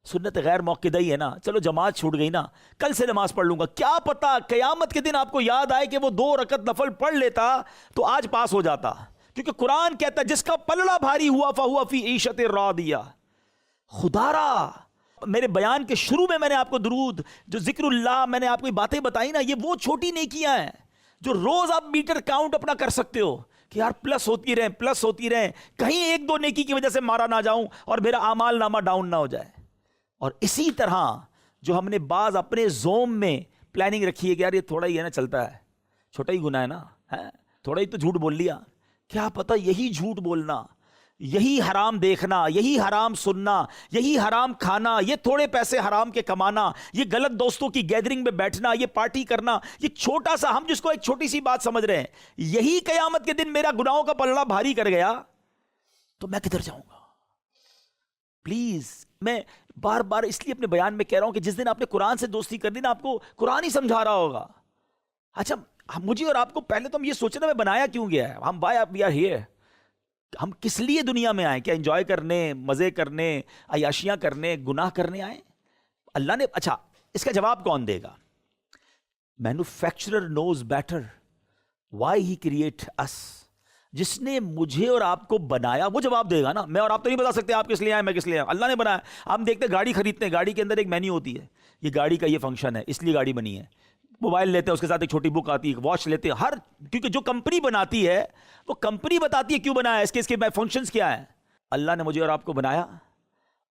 سنت غیر موقدہ ہی ہے نا، چلو جماعت چھوٹ گئی نا، کل سے نماز پڑھ لوں گا، کیا پتا قیامت کے دن آپ کو یاد آئے کہ وہ 2 رکعت نفل پڑھ لیتا تو آج پاس ہو جاتا، کیونکہ قرآن کہتا ہے جس کا پلڑا بھاری ہوا فہو فی عیشت راضیہ. خدارا میرے بیان کے شروع میں نے آپ کو درود جو ذکر اللہ میں نے آپ کو یہ باتیں بتائی نا, یہ وہ چھوٹی نیکیاں ہیں جو روز آپ میٹر کاؤنٹ اپنا کر سکتے ہو کہ یار پلس ہوتی رہیں, کہیں ایک دو نیکی کی وجہ سے مارا نہ جاؤں اور میرا اعمال نامہ ڈاؤن نہ ہو جائے. اور اسی طرح جو ہم نے بعض اپنے زوم میں پلاننگ رکھی ہے کہ یار یہ تھوڑا ہی ہے نا, چلتا ہے, چھوٹا ہی گناہ ہے نا, تھوڑا ہی تو جھوٹ بول لیا, کیا پتہ یہی جھوٹ بولنا, یہی حرام دیکھنا, یہی حرام سننا, یہی حرام کھانا, یہ تھوڑے پیسے حرام کے کمانا, یہ غلط دوستوں کی گیدرنگ میں بیٹھنا, یہ پارٹی کرنا, یہ چھوٹا سا ہم جس کو ایک چھوٹی سی بات سمجھ رہے ہیں, یہی قیامت کے دن میرا گناہوں کا پلڑا بھاری کر گیا تو میں کدھر جاؤں گا. پلیز میں بار بار اس لیے اپنے بیان میں کہہ رہا ہوں کہ جس دن آپ نے قرآن سے دوستی کر دی نا, آپ کو قرآن ہی سمجھا رہا ہوگا. اچھا مجھے اور آپ کو پہلے تو ہم یہ سوچنا میں بنایا کیوں گیا ہے, ہم وی آر ہیئر, ہم کس لیے دنیا میں آئے, کیا انجوائے کرنے, مزے کرنے, عیاشیاں کرنے, گناہ کرنے آئے اللہ نے. اچھا اس کا جواب کون دے گا؟ Manufacturer knows better why he create us. جس نے مجھے اور آپ کو بنایا وہ جواب دے گا نا. میں اور آپ تو نہیں بتا سکتے آپ کس لیے آئے, میں کس لیے آیا. اللہ نے بنایا. ہم دیکھتے گاڑی خریدتے ہیں, گاڑی کے اندر ایک مینیو ہوتی ہے, یہ گاڑی کا یہ فنکشن ہے اس لیے گاڑی بنی ہے. موبائل لیتے ہیں اس کے ساتھ ایک چھوٹی بک آتی ہے, واچ لیتے ہیں, ہر کیونکہ جو کمپنی بناتی ہے وہ کمپنی بتاتی ہے کیوں بنایا ہے, اس کے فنکشنز کیا ہیں. اللہ نے مجھے اور آپ کو بنایا,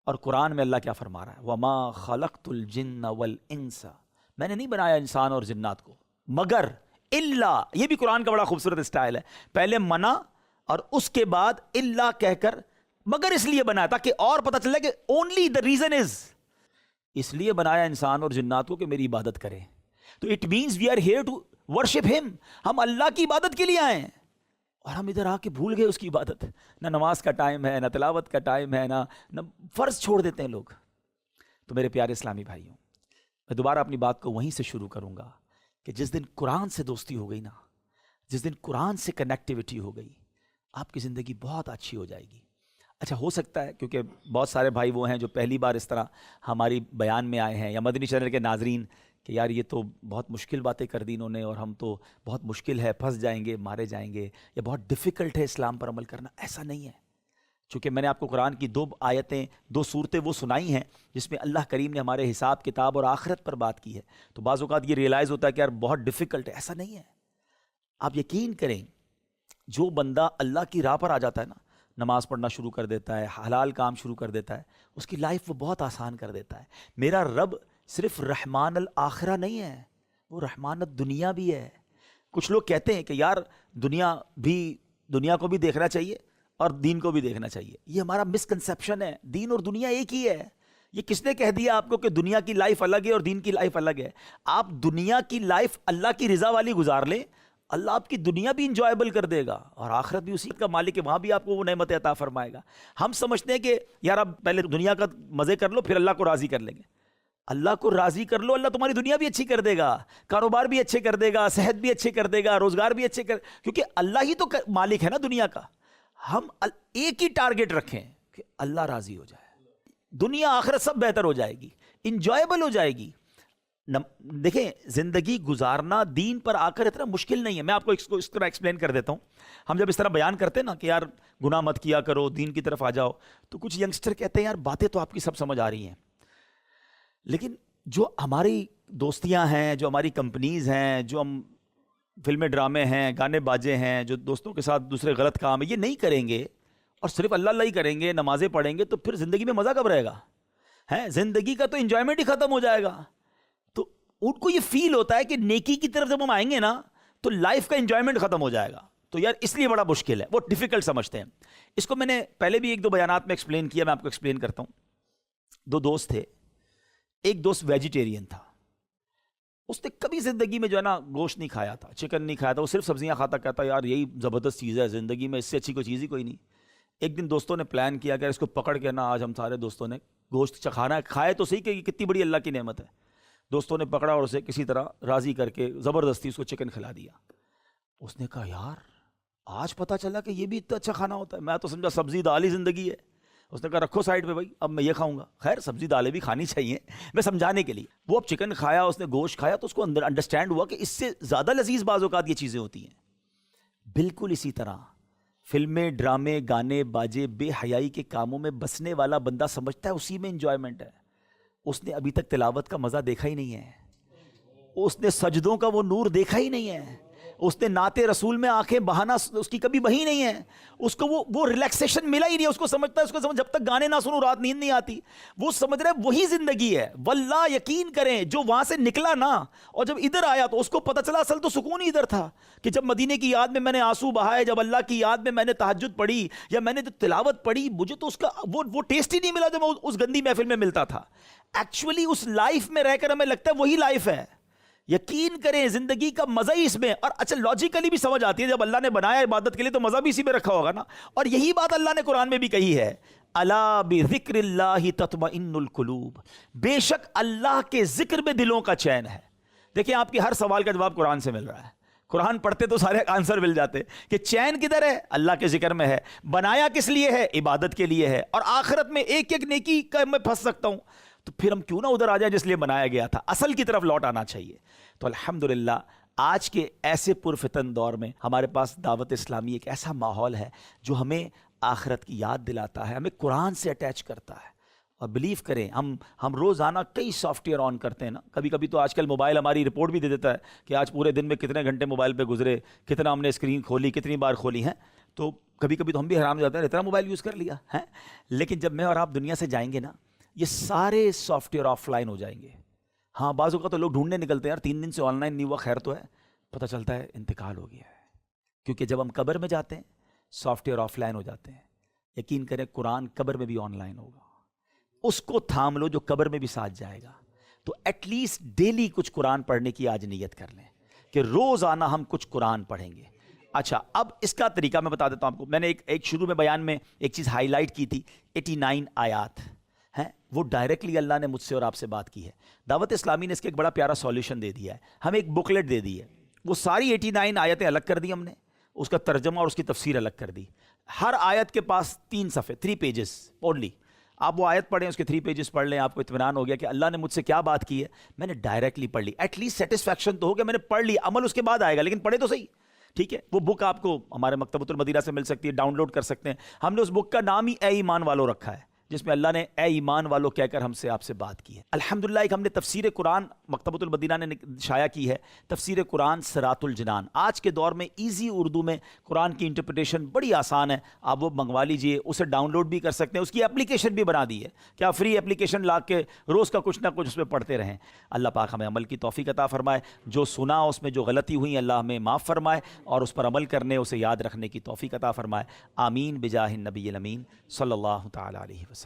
اور قرآن میں اللہ کیا فرما رہا ہے, وَمَا خَلَقْتُ الْجِنَّ وَالْإِنسَ, میں نے نہیں بنایا انسان اور جنات کو مگر الا. یہ بھی قرآن کا بڑا خوبصورت اسٹائل ہے, پہلے منع اور اس کے بعد الا کہہ کر مگر اس لیے بنایا تاکہ اور پتہ چلے کہ اونلی دا ریزن از, اس لیے بنایا انسان اور جنات کو کہ میری عبادت کرے. تو it means we are here to worship ہم, ہم اللہ کی عبادت کے لیے آئے ہیں, اور ہم ادھر آ کے بھول گئے اس کی عبادت. نہ نماز کا ٹائم ہے, نہ تلاوت کا ٹائم ہے, نہ فرض چھوڑ دیتے ہیں لوگ. تو میرے پیارے اسلامی بھائیوں, میں دوبارہ اپنی بات کو وہیں سے شروع کروں گا کہ جس دن قرآن سے دوستی ہو گئی نا, جس دن قرآن سے کنیکٹیوٹی ہو گئی, آپ کی زندگی بہت اچھی ہو جائے گی. اچھا ہو سکتا ہے کیونکہ بہت سارے بھائی وہ ہیں جو پہلی بار اس طرح ہماری بیان میں آئے ہیں, یا مدنی چینل کے ناظرین, کہ یار یہ تو بہت مشکل باتیں کر دی انہوں نے, اور ہم تو بہت مشکل ہے, پھنس جائیں گے, مارے جائیں گے, یا بہت ڈیفیکلٹ ہے اسلام پر عمل کرنا. ایسا نہیں ہے, چونکہ میں نے آپ کو قرآن کی 2 آیتیں 2 صورتیں وہ سنائی ہیں جس میں اللہ کریم نے ہمارے حساب کتاب اور آخرت پر بات کی ہے. تو بعض اوقات یہ ریئلائز ہوتا ہے کہ یار بہت ڈیفیکلٹ ہے, ایسا نہیں ہے. آپ یقین کریں, جو بندہ اللہ کی راہ پر آ جاتا ہے نا, نماز پڑھنا شروع کر دیتا ہے, حلال کام شروع کر دیتا ہے, اس کی لائف وہ بہت آسان کر دیتا ہے. میرا رب صرف رحمان الآخرہ نہیں ہے, وہ رحمان الدنیا بھی ہے. کچھ لوگ کہتے ہیں کہ یار دنیا کو بھی دیکھنا چاہیے اور دین کو بھی دیکھنا چاہیے. یہ ہمارا مسکنسیپشن ہے, دین اور دنیا ایک ہی ہے. یہ کس نے کہہ دیا آپ کو کہ دنیا کی لائف الگ ہے اور دین کی لائف الگ ہے؟ آپ دنیا کی لائف اللہ کی رضا والی گزار لیں, اللہ آپ کی دنیا بھی انجوائبل کر دے گا, اور آخرت بھی اسی کا مالک ہے, وہاں بھی آپ کو وہ نعمت عطا فرمائے گا. ہم سمجھتے ہیں کہ یار اب پہلے دنیا کا مزے کر لو پھر اللہ کو راضی کر لیں گے. اللہ کو راضی کر لو, اللہ تمہاری دنیا بھی اچھی کر دے گا, کاروبار بھی اچھے کر دے گا, صحت بھی اچھے کر دے گا, روزگار بھی اچھے کیونکہ اللہ ہی تو مالک ہے نا دنیا کا. ہم ایک ہی ٹارگٹ رکھیں کہ اللہ راضی ہو جائے, دنیا آخرت سب بہتر ہو جائے گی, انجوائبل ہو جائے گی. دیکھیں زندگی گزارنا دین پر آ کر اتنا مشکل نہیں ہے. میں آپ کو اس طرح ایکسپلین کر دیتا ہوں. ہم جب اس طرح بیان کرتے ہیں نا کہ یار گناہ مت کیا کرو, دین کی طرف آ جاؤ, تو کچھ ینگسٹر کہتے ہیں یار باتیں تو آپ کی سب سمجھ آ رہی ہیں, لیکن جو ہماری دوستیاں ہیں, جو ہماری کمپنیز ہیں, جو ہم فلمیں ڈرامے ہیں, گانے باجے ہیں, جو دوستوں کے ساتھ دوسرے غلط کام ہیں, یہ نہیں کریں گے اور صرف اللہ اللہ ہی کریں گے, نمازیں پڑھیں گے, تو پھر زندگی میں مزہ کب رہے گا؟ زندگی کا تو انجوائمنٹ ہی ختم ہو جائے گا. تو ان کو یہ فیل ہوتا ہے کہ نیکی کی طرف جب ہم آئیں گے نا تو لائف کا انجوائمنٹ ختم ہو جائے گا. تو یار اس لیے بڑا مشکل ہے, وہ ڈیفیکلٹ سمجھتے ہیں. اس کو میں نے پہلے بھی 1-2 بیانات میں ایکسپلین کیا, میں آپ کو ایکسپلین کرتا ہوں. 2 دوست تھے, ایک دوست ویجیٹیرین تھا, اس نے کبھی زندگی میں جو ہے نا گوشت نہیں کھایا تھا, چکن نہیں کھایا تھا, وہ صرف سبزیاں کھاتا, کہتا یار یہی زبردست چیز ہے زندگی میں, اس سے اچھی کوئی چیز ہی کوئی نہیں. ایک دن دوستوں نے پلان کیا کہ اس کو پکڑ کے نا آج ہم سارے دوستوں نے گوشت چکھانا ہے, کھائے تو صحیح کہ یہ کتنی بڑی اللہ کی نعمت ہے. دوستوں نے پکڑا اور اسے کسی طرح راضی کر کے زبردستی اس کو چکن کھلا دیا. اس نے کہا یار آج پتہ چلا کہ یہ بھی اتنا اچھا کھانا ہوتا ہے, میں تو سمجھا سبزی دال ہی زندگی ہے. اس نے کہا رکھو سائڈ پہ بھائی, اب میں یہ کھاؤں گا. خیر سبزی دالیں بھی کھانی چاہیے, میں سمجھانے کے لیے. وہ اب چکن کھایا, اس نے گوشت کھایا, تو اس کو اندر انڈرسٹینڈ ہوا کہ اس سے زیادہ لذیذ بعض اوقات یہ چیزیں ہوتی ہیں. بالکل اسی طرح فلمیں، ڈرامے، گانے، باجے، بے حیائی کے کاموں میں بسنے والا بندہ سمجھتا ہے اسی میں انجوائمنٹ ہے. اس نے ابھی تک تلاوت کا مزہ دیکھا ہی نہیں ہے، اس نے سجدوں کا وہ نور دیکھا ہی نہیں ہے، اس نے نعت رسول میں آنکھیں بہانا اس کی کبھی بہی نہیں ہے، اس کو وہ ریلیکسیشن ملا ہی نہیں ہے. اس کو سمجھتا ہے، اس کو سمجھ جب تک گانے نہ سنوں رات نیند نہیں آتی. وہ سمجھ رہا ہے وہی زندگی ہے. واللہ یقین کریں جو وہاں سے نکلا نا اور جب ادھر آیا تو اس کو پتہ چلا اصل تو سکون ہی ادھر تھا کہ جب مدینے کی یاد میں نے آنسو بہائے، جب اللہ کی یاد میں نے تہجد پڑھی یا میں نے جو تلاوت پڑھی، مجھے تو اس کا وہ ٹیسٹ ہی نہیں ملا جو میں اس گندی محفل میں ملتا تھا. ایکچولی اس لائف میں رہ کر ہمیں لگتا ہے وہی لائف ہے. یقین کریں زندگی کا مزہ ہی اس میں. اور اچھا لاجیکلی بھی سمجھ آتی ہے جب اللہ نے بنایا عبادت کے لیے تو مزہ بھی اسی میں رکھا ہوگا نا. اور یہی بات اللہ نے قرآن میں بھی کہی ہے، الا بذکر اللہ تطمئن القلوب، بے شک اللہ کے ذکر میں دلوں کا چین ہے. دیکھیں آپ کے ہر سوال کا جواب قرآن سے مل رہا ہے. قرآن پڑھتے تو سارے آنسر مل جاتے کہ چین کدھر ہے، اللہ کے ذکر میں ہے. بنایا کس لیے ہے، عبادت کے لیے ہے. اور آخرت میں ایک ایک نیکی کا میں پھنس سکتا ہوں، تو پھر ہم کیوں نہ ادھر آ جائیں جس لیے بنایا گیا تھا. اصل کی طرف لوٹ آنا چاہیے. تو الحمدللہ آج کے ایسے پرفتن دور میں ہمارے پاس دعوت اسلامی ایک ایسا ماحول ہے جو ہمیں آخرت کی یاد دلاتا ہے، ہمیں قرآن سے اٹیچ کرتا ہے. اور بلیو کریں ہم روزانہ کئی سافٹ ویئر آن کرتے ہیں نا. کبھی کبھی تو آج کل موبائل ہماری رپورٹ بھی دے دیتا ہے کہ آج پورے دن میں کتنے گھنٹے موبائل پہ گزرے، کتنا ہم نے اسکرین کھولی، کتنی بار کھولی ہیں. تو کبھی کبھی تو ہم بھی حیران ہو جاتے ہیں اتنا موبائل یوز کر لیا ہے. لیکن جب میں اور آپ دنیا سے جائیں گے نا یہ سارے سافٹ ویئر آف لائن ہو جائیں گے. ہاں بعض اوقات تو لوگ ڈھونڈنے نکلتے ہیں یار 3 دن سے آن لائن نہیں ہوا، خیر تو ہے، پتہ چلتا ہے انتقال ہو گیا ہے. کیونکہ جب ہم قبر میں جاتے ہیں سافٹ ویئر آف لائن ہو جاتے ہیں. یقین کریں قرآن قبر میں بھی آن لائن ہوگا. اس کو تھام لو جو قبر میں بھی ساتھ جائے گا. تو ایٹ لیسٹ ڈیلی کچھ قرآن پڑھنے کی آج نیت کر لیں کہ روزانہ ہم کچھ قرآن پڑھیں گے. اچھا اب اس کا طریقہ میں بتا دیتا ہوں آپ کو. میں نے ایک شروع میں بیان میں ایک چیز ہائی لائٹ کی تھی، 89 آیات ہیں، وہ ڈائریکٹلی اللہ نے مجھ سے اور آپ سے بات کی ہے. دعوت اسلامی نے اس کے ایک بڑا پیارا سولوشن دے دیا ہے. ہمیں ایک بکلیٹ دے دی ہے، وہ ساری 89 آیتیں الگ کر دی ہم نے، اس کا ترجمہ اور اس کی تفسیر الگ کر دی. ہر آیت کے پاس 3 صفحے 3 پیجز اونلی. آپ وہ آیت پڑھیں، اس کے 3 پیجز پڑھ لیں، آپ کو اطمینان ہو گیا کہ اللہ نے مجھ سے کیا بات کی ہے. میں نے ڈائریکٹلی پڑھ لی. ایٹ لیسٹ سیٹسفیکشن تو ہو گیا میں نے پڑھ لی. عمل اس کے بعد آئے گا لیکن پڑھے تو صحیح. ٹھیک ہے، وہ بک آپ کو ہمارے مکتبۃ المدینہ سے مل سکتی ہے، ڈاؤن لوڈ کر سکتے ہیں. ہم نے اس بک کا نام ہی اے ایمان والو رکھا ہے، جس میں اللہ نے اے ایمان والو کہہ کر ہم سے آپ سے بات کی ہے. الحمدللہ ایک ہم نے تفسیر قرآن مکتبۃ المدینہ نے شائع کی ہے، تفسیر قرآن صراط الجنان. آج کے دور میں ایزی اردو میں قرآن کی انٹرپریٹیشن بڑی آسان ہے. آپ وہ منگوا لیجئے، اسے ڈاؤن لوڈ بھی کر سکتے ہیں. اس کی اپلیکیشن بھی بنا دی ہے کہ آپ فری اپلیکیشن لا کے روز کا کچھ نہ کچھ اس پہ پڑھتے رہیں. اللہ پاک ہمیں عمل کی توفیق عطا فرمائے. جو سنا اس میں جو غلطی ہوئی اللہ ہمیں معاف فرمائے اور اس پر عمل کرنے، اسے یاد رکھنے کی توفیق عطا فرمائے. آمین بجاہ النبی الامین صلی اللہ تعالی علیہ وسلم.